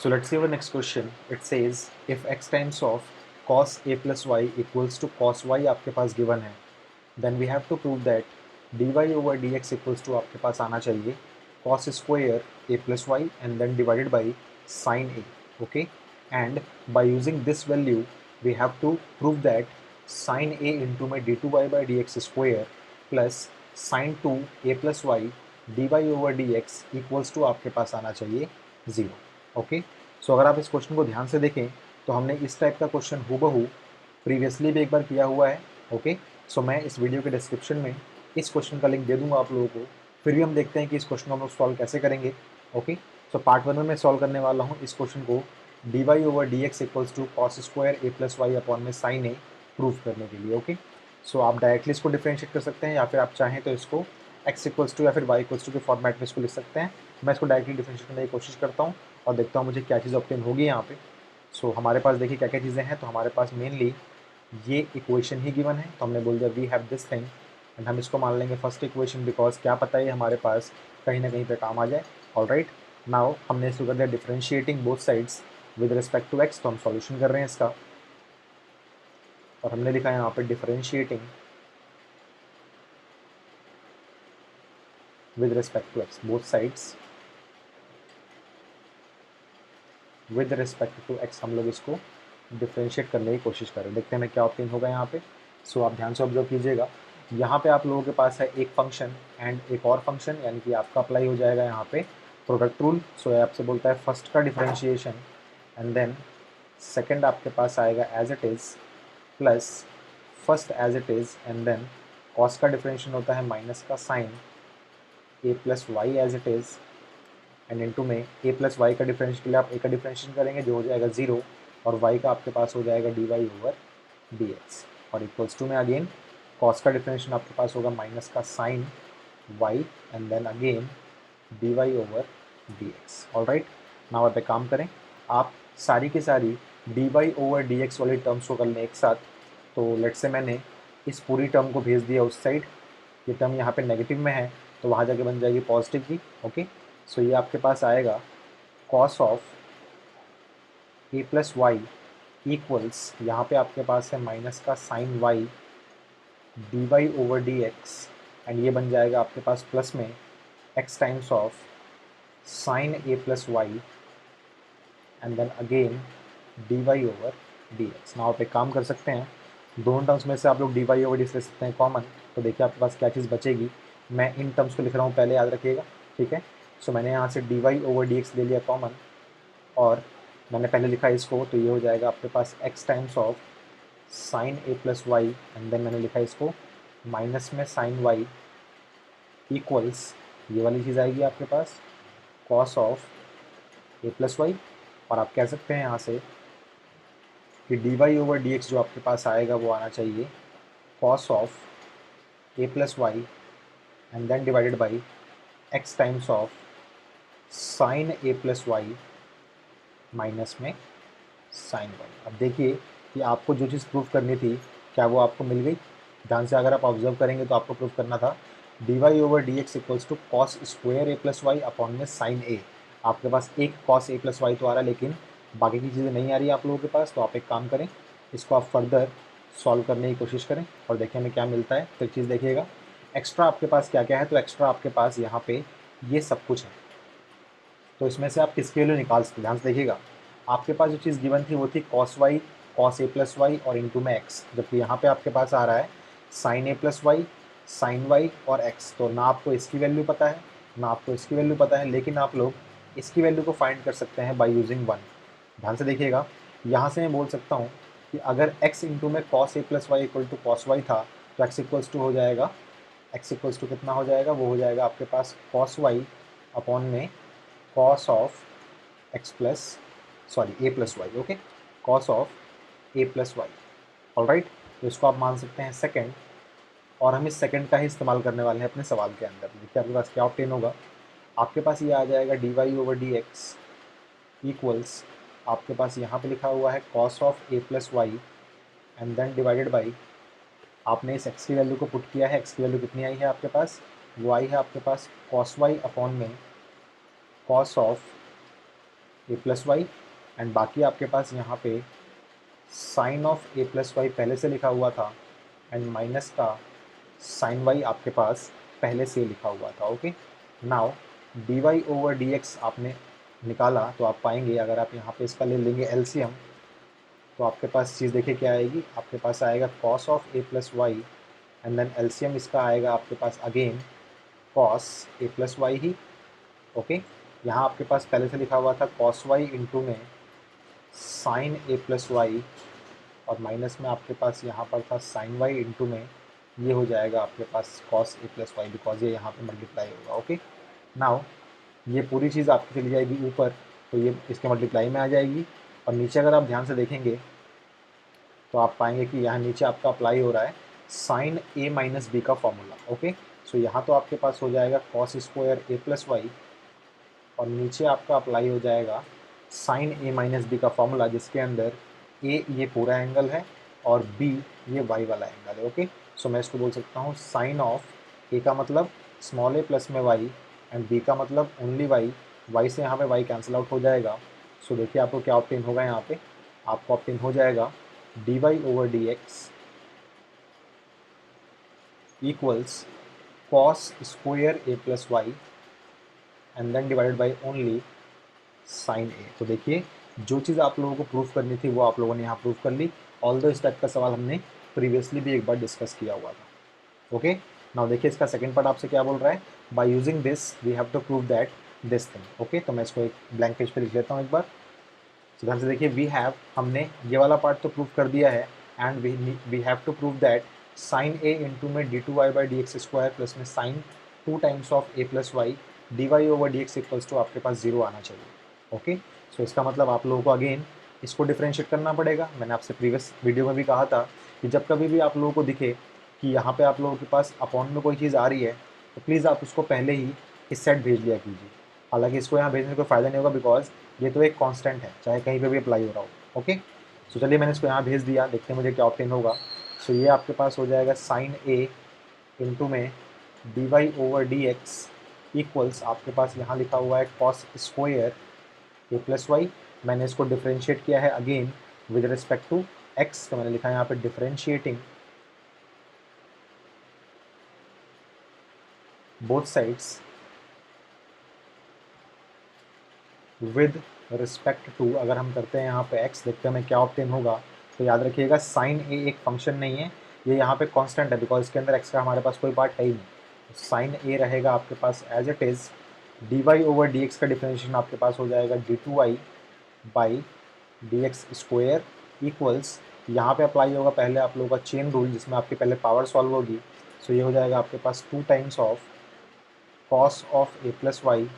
So let's see our next question. It says if x times of cos a plus y equals to cos y आपके पास given है, then we have to prove that dy over dx equals to आपके पास आना चाहिए cos square a plus y and then divided by sin a. Okay, and by using this value we have to prove that sin a into my d2y by dx square plus sin 2 a plus y dy over dx equals to आपके पास आना चाहिए 0. Okay, सो अगर आप इस question को ध्यान से देखें तो हमने इस टाइप का क्वेश्चन हूबहू प्रीवियसली भी एक बार किया हुआ है. ओके, सो मैं इस वीडियो के डिस्क्रिप्शन में इस क्वेश्चन का लिंक दे दूंगा आप लोगों को. फिर भी हम देखते हैं कि इस क्वेश्चन को हम लोग सॉल्व कैसे करेंगे. ओके, सो पार्ट 1 में मैं सॉल्व करने वाला हूँ इस क्वेश्चन को d Y over D x equals to cos square A plus y upon में साइन ए प्रूव करने के लिए. ओके, सो आप डायरेक्टली इसको डिफ्रेंशिएट कर सकते हैं या फिर आप चाहें तो इसको एक्स इक्वल्स टू या फिर वाई इक्वल्स टू के फॉर्मेट में इसको लिख सकते हैं. मैं इसको डायरेक्टली डिफ्रेंशिएट करने की कोशिश करता हूँ और देखता हूँ मुझे क्या चीज़ ऑब्टेन होगी यहाँ पे. सो हमारे पास देखिए क्या क्या चीज़ें हैं. तो हमारे पास मेनली ये इक्वेशन ही गिवन है, तो हमने बोल दिया we have this thing and हम इसको मान लेंगे फर्स्ट इक्वेशन, बिकॉज क्या पता है हमारे पास कहीं ना कहीं पे काम आ जाए. ऑलराइट, नाउ हमने इसको कर दिया differentiating both sides with respect to x, तो हम सॉल्यूशन कर रहे हैं इसका. और हमने लिखा है यहाँ पे differentiating with respect to x both sides with respect to x. हम लोग इसको डिफ्रेंशिएट करने की कोशिश करें, देखते हैं हमें क्या ऑप्टेन होगा यहाँ पे. सो आप ध्यान से ऑब्जर्व कीजिएगा, यहाँ पे आप लोगों के पास है एक फंक्शन एंड एक और फंक्शन, यानी कि आपका अप्लाई हो जाएगा यहाँ पे प्रोडक्ट रूल. सो आपसे बोलता है फर्स्ट का डिफरेंशिएशन एंड देन सेकेंड आपके पास आएगा as it is plus first as it is and then cos का डिफरेंशिएशन होता है माइनस का sine A plus y as it is and into में ए प्लस वाई का डिफरेंशिएशन के लिए आप ए का डिफरेंशिएशन करेंगे जो हो जाएगा 0 और वाई का आपके पास हो जाएगा d Y over D x और इक्वल्स टू में अगेन कॉस का डिफरेंशिएशन आपके पास होगा माइनस का sine y and then again d Y over D x. Alright, now आप एक काम करें, आप सारी की सारी डी वाई ओवर डी एक्स वाली टर्म्स को कर लें एक साथ. तो लेट से मैंने इस पूरी टर्म को भेज दिया उस साइड, ये टर्म यहाँ पे नेगेटिव में है तो वहाँ जाके बन जाएगी पॉजिटिव की. ओके, सो ये आपके पास आएगा cos of A plus y equals, यहाँ पे आपके पास है माइनस का sine y d Y over D x and ये बन जाएगा आपके पास प्लस में x times of sine A plus y and then again d Y over D x. Now आप एक काम कर सकते हैं, दोनों टर्म्स में से आप लोग d Y over D x ले सकते हैं कॉमन. तो देखिए आपके पास क्या चीज़ बचेगी. मैं इन टर्म्स को लिख रहा हूँ, पहले याद रखिएगा, ठीक है. सो मैंने यहाँ से d Y over D x ले लिया कॉमन और मैंने पहले लिखा इसको, तो ये हो जाएगा आपके पास x times of sine A plus y and then मैंने लिखा इसको माइनस में साइन वाई इक्वल्स, ये वाली चीज़ आएगी आपके पास cos of A plus y. और आप कह सकते हैं यहाँ से कि d Y over D x जो आपके पास आएगा वो आना चाहिए cos of A plus y and then divided by x times of sine A plus y minus में साइन वाई. अब देखिए कि आपको जो चीज़ प्रूफ करनी थी क्या वो आपको मिल गई. ध्यान से अगर आप ऑब्जर्व करेंगे तो आपको प्रूफ करना था d Y over D x equals to cos square A plus y upon में साइन ए. आपके पास एक कॉस ए प्लस वाई तो आ रहा है लेकिन बाकी की चीज़ें नहीं आ रही आप लोगों के पास. तो आप एक काम करें, इसको आप फर्दर सॉल्व करने की कोशिश करें और देखें हमें क्या मिलता है. तो एक चीज़ देखिएगा एक्स्ट्रा आपके पास क्या क्या है. तो एक्स्ट्रा आपके पास यहाँ पे ये सब कुछ है, तो इसमें से आप किसके वैल्यू निकाल सकते. ध्यान से देखिएगा, आपके पास जो चीज़ गिवन थी वो थी cos Y cos A plus y और इंटू में एक्स, जबकि यहाँ पे आपके पास आ रहा है साइन ए प्लस वाई साइन वाई और एक्स. तो ना आपको इसकी वैल्यू पता है ना आपको इसकी वैल्यू पता है, लेकिन आप लोग इसकी वैल्यू को फाइंड कर सकते हैं बाई यूजिंग 1. ध्यान से देखिएगा, यहाँ से मैं बोल सकता हूँ कि अगर x इंटू में cos A plus y equal to cos y था तो x इक्वल्स टू हो जाएगा, x इक्वल्स टू कितना हो जाएगा, वो हो जाएगा आपके पास कॉस वाई अपॉन में cos of x plus sorry a plus y. Okay, cos of A plus y. Alright, तो इसको आप मान सकते हैं सेकंड और हम इस सेकंड का ही इस्तेमाल करने वाले हैं अपने सवाल के अंदर. देखिए आपके पास क्या ऑब्टेन होगा. आपके पास ये आ जाएगा d Y over D x equals, आपके पास यहाँ पे लिखा हुआ है cos of A plus y and then divided by, आपने इस एक्स की वैल्यू को पुट किया है. एक्स की वैल्यू कितनी आई है आपके पास, वो आई है आपके पास कॉस वाई अपॉन में cos of A plus y, and बाकी आपके पास यहाँ पे sine of A plus y पहले से लिखा हुआ था, एंड माइनस का साइन वाई आपके पास पहले से लिखा हुआ था। Okay, now d Y over D x आपने निकाला तो आप पाएंगे, अगर आप यहाँ पे इसका ले लेंगे एलसीएम, तो आपके पास चीज़ देखिए क्या आएगी, आपके पास आएगा cos of A plus y, and then LCM इसका आएगा आपके पास अगेन कॉस ए प्लस वाई ही। ओके, यहाँ आपके पास पहले से लिखा हुआ था कॉस वाई इंटू में साइन ए प्लस वाई, और माइनस में आपके पास यहाँ पर था साइन वाई इंटू में ये हो जाएगा आपके पास cos A plus y, because ये यहाँ पे मल्टीप्लाई होगा। ओके, नाउ ये पूरी चीज़ आपकी चली जाएगी ऊपर, तो ये इसके मल्टीप्लाई में आ जाएगी, और नीचे अगर आप ध्यान से देखेंगे तो आप पाएंगे कि यहाँ नीचे आपका अप्लाई हो रहा है साइन ए माइनस बी का फॉर्मूला। ओके, सो यहाँ तो आपके पास हो जाएगा कॉस स्क्वायर ए प्लस वाई, और नीचे आपका अप्लाई हो जाएगा साइन ए माइनस बी का फॉर्मूला, जिसके अंदर ए ये पूरा एंगल है और बी ये वाई वाला एंगल है। ओके, सो मैं इसको बोल सकता हूँ साइन ऑफ ए का मतलब स्मॉल ए प्लस में वाई, एंड बी का मतलब ओनली वाई, वाई से यहाँ पे वाई कैंसिल आउट हो जाएगा। सो देखिए आपको क्या ऑप्टेन होगा, यहाँ पे आपको ऑप्टेन हो जाएगा d Y over D x equals cos square A plus y and then divided by only sine A. तो देखिए जो चीज़ आप लोगों को प्रूफ करनी थी वो आप लोगों ने यहाँ प्रूफ कर ली, ऑल्दो इस टाइप का सवाल हमने प्रीवियसली भी एक बार डिस्कस किया हुआ था। ओके, नाउ देखिए इसका सेकंड पार्ट आपसे क्या बोल रहा है, by using this we have to prove that this thing. Okay, तो मैं इसको एक ब्लैंक पेज पे लिख लेता हूँ एक बार। तो ध्यान से देखिए, वी हैव, हमने ये वाला पार्ट तो प्रूव कर दिया है, and we have to prove that sine A into में d two y by d x square plus में sine 2 times of A plus y d Y over D x equals to आपके पास 0 आना चाहिए। Okay, सो इसका मतलब आप लोगों को अगेन इसको डिफ्रेंशिएट करना पड़ेगा। मैंने आपसे प्रीवियस वीडियो में भी कहा था कि जब कभी भी आप लोगों को दिखे कि यहाँ पे आप लोगों के पास अपॉन में कोई चीज़ आ रही है, तो प्लीज़ आप उसको पहले ही इस सेट भेज लिया कीजिए। हालांकि इसको यहाँ भेजने का फ़ायदा नहीं होगा, बिकॉज ये तो एक कांस्टेंट है, चाहे कहीं पे भी अप्लाई हो रहा हो। ओके, सो चलिए मैंने इसको यहाँ भेज दिया, देखते हैं मुझे क्या ऑप्टेन होगा। सो ये आपके पास हो जाएगा साइन ए इंटू में d Y over D x equals, आपके पास यहाँ लिखा हुआ है कॉस स्क्वायर ए प्लस वाई। मैंने इसको डिफ्रेंशिएट किया है again with respect to x, तो मैंने लिखा है यहाँ पे differentiating both sides with respect to, अगर हम करते हैं यहाँ पे x, देखते हैं हमें क्या ऑप्टेन होगा। तो याद रखिएगा साइन ए एक फंक्शन नहीं है, ये यहाँ पे कांस्टेंट है, बिकॉज इसके अंदर x का हमारे पास कोई पार्ट है ही नहीं। तो साइन ए रहेगा आपके पास as it is, d Y over D x का डिफ्रेंशिएशन आपके पास हो जाएगा d two y by d x square equals, यहाँ पे अप्लाई होगा पहले आप लोगों का चेन रूल, जिसमें आपकी पहले पावर सॉल्व होगी। सो ये हो जाएगा आपके पास 2 times of cos of A plus y,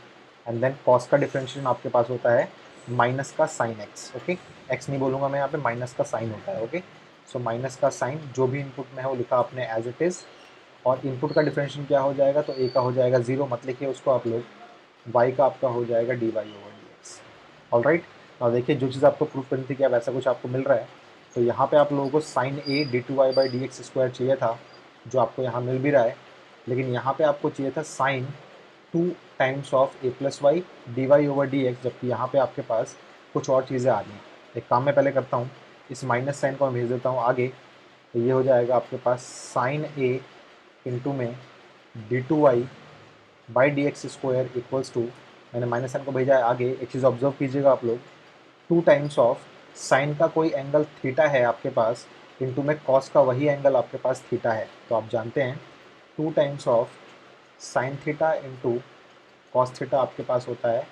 and then cos का डिफरेंशिएशन आपके पास होता है माइनस का साइन एक्स। ओके, एक्स नहीं बोलूँगा मैं यहाँ पे, माइनस का साइन होता है। ओके, सो माइनस का साइन जो भी इनपुट में है वो लिखा आपने एज इट इज़, और इनपुट का डिफरेंशिएशन क्या हो जाएगा, तो ए का हो जाएगा 0, मत लिखिए उसको आप लोग, वाई का आपका हो जाएगा d Y over D x. All right, और देखिए जो चीज़ आपको प्रूफ करनी थी क्या वैसा कुछ आपको मिल रहा है। तो यहाँ पे आप लोगों को sine a d two y by d x square चाहिए था, जो आपको यहाँ मिल भी रहा है, लेकिन यहाँ पे आपको चाहिए था sine 2 times of A plus y d Y over D x, जबकि यहाँ पे आपके पास कुछ और चीज़ें आ रही हैं। एक काम मैं पहले करता हूँ, इस माइनस साइन को मैं भेज देता हूँ आगे, तो ये हो जाएगा आपके पास साइन ए इंटू में d two y by d x square equals to, मैंने माइनस साइन को भेजा है आगे, एक चीज़ ऑब्जर्व कीजिएगा आप लोग, 2 टाइम्स ऑफ साइन का कोई एंगल थीटा है आपके पास, इंटू में कॉस का वही एंगल आपके पास थीटा है। तो आप जानते हैं 2 times of sine theta into cos theta आपके पास होता है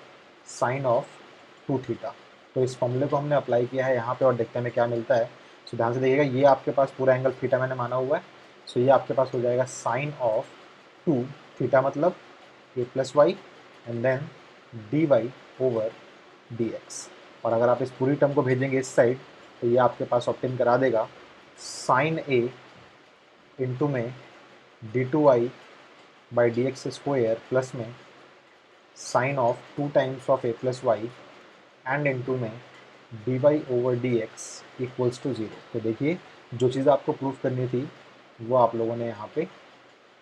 साइन ऑफ 2 थीटा। तो इस फॉर्मूले को हमने अप्लाई किया है यहाँ पे, और देखते हैं हमें क्या मिलता है। सो ध्यान से देखिएगा, ये आपके पास पूरा एंगल थीटा मैंने माना हुआ है। सो ये आपके पास हो जाएगा साइन ऑफ 2 थीटा मतलब A plus y and then d Y over D x, और अगर आप इस पूरी टर्म को भेजेंगे इस साइड, तो ये आपके पास ऑप्टेन करा देगा साइन ए इंटू में d two y by d x square plus में sine of 2 times of A plus y and into में d Y over D x equals to 0। तो देखिए जो चीज़ आपको प्रूफ करनी थी वो आप लोगों ने यहाँ पे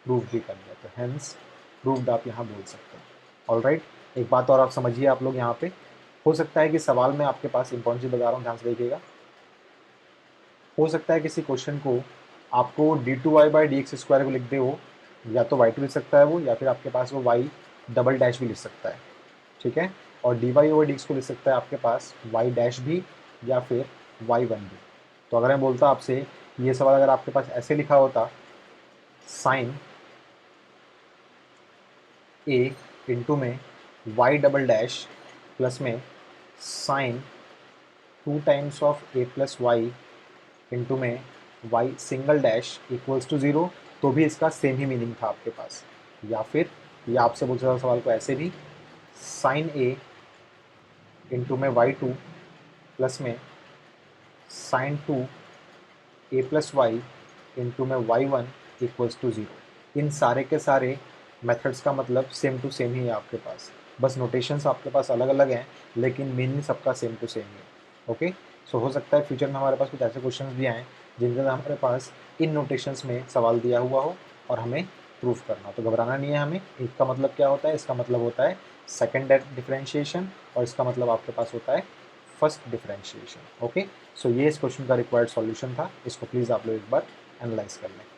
प्रूफ भी कर दिया, तो हैंस प्रूव्ड आप यहाँ बोल सकते हैं। ऑल राइट, एक बात और आप समझिए आप लोग यहाँ पे, हो सकता है कि सवाल में आपके पास इंपॉर्टेंट चीज़ बता रहा हूँ, ध्यान से देखिएगा। हो सकता है किसी क्वेश्चन को आपको d2y/dx² को लिख दे हो, या तो y2 लिख सकता है वो, या फिर आपके पास वो y डबल डैश भी लिख सकता है, ठीक है। और dy/dx को लिख सकता है आपके पास y डैश भी या फिर y1 भी। तो अगर मैं बोलता आपसे ये सवाल अगर आपके पास ऐसे लिखा होता, साइन a इंटू में y डबल डैश प्लस में sine 2 times of a plus y into में y single dash equals to 0, तो भी इसका सेम ही मीनिंग था आपके पास। या फिर ये आपसे पूछा था सवाल को ऐसे भी, साइन a इंटू में y2 प्लस में sine 2 a plus y into में y1 इक्वल्स टू 0। इन सारे के सारे मेथड्स का मतलब सेम टू सेम ही है आपके पास, बस नोटेशंस आपके पास अलग अलग हैं, लेकिन मीनिंग सबका सेम टू सेम है। ओके, सो हो सकता है फ्यूचर में हमारे पास कुछ ऐसे क्वेश्चंस भी आएँ जिनके अंदर हमारे पास इन नोटेशंस में सवाल दिया हुआ हो और हमें प्रूफ करना हो। तो घबराना नहीं है हमें। एक का मतलब क्या होता है, इसका मतलब होता है सेकेंड डिफरेंशिएशन, और इसका मतलब आपके पास होता है फर्स्ट डिफरेंशिएशन। ओके, सो ये इस क्वेश्चन का रिक्वायर्ड सॉल्यूशन था। इसको प्लीज़ आप लोग एक बार एनालाइज कर लें।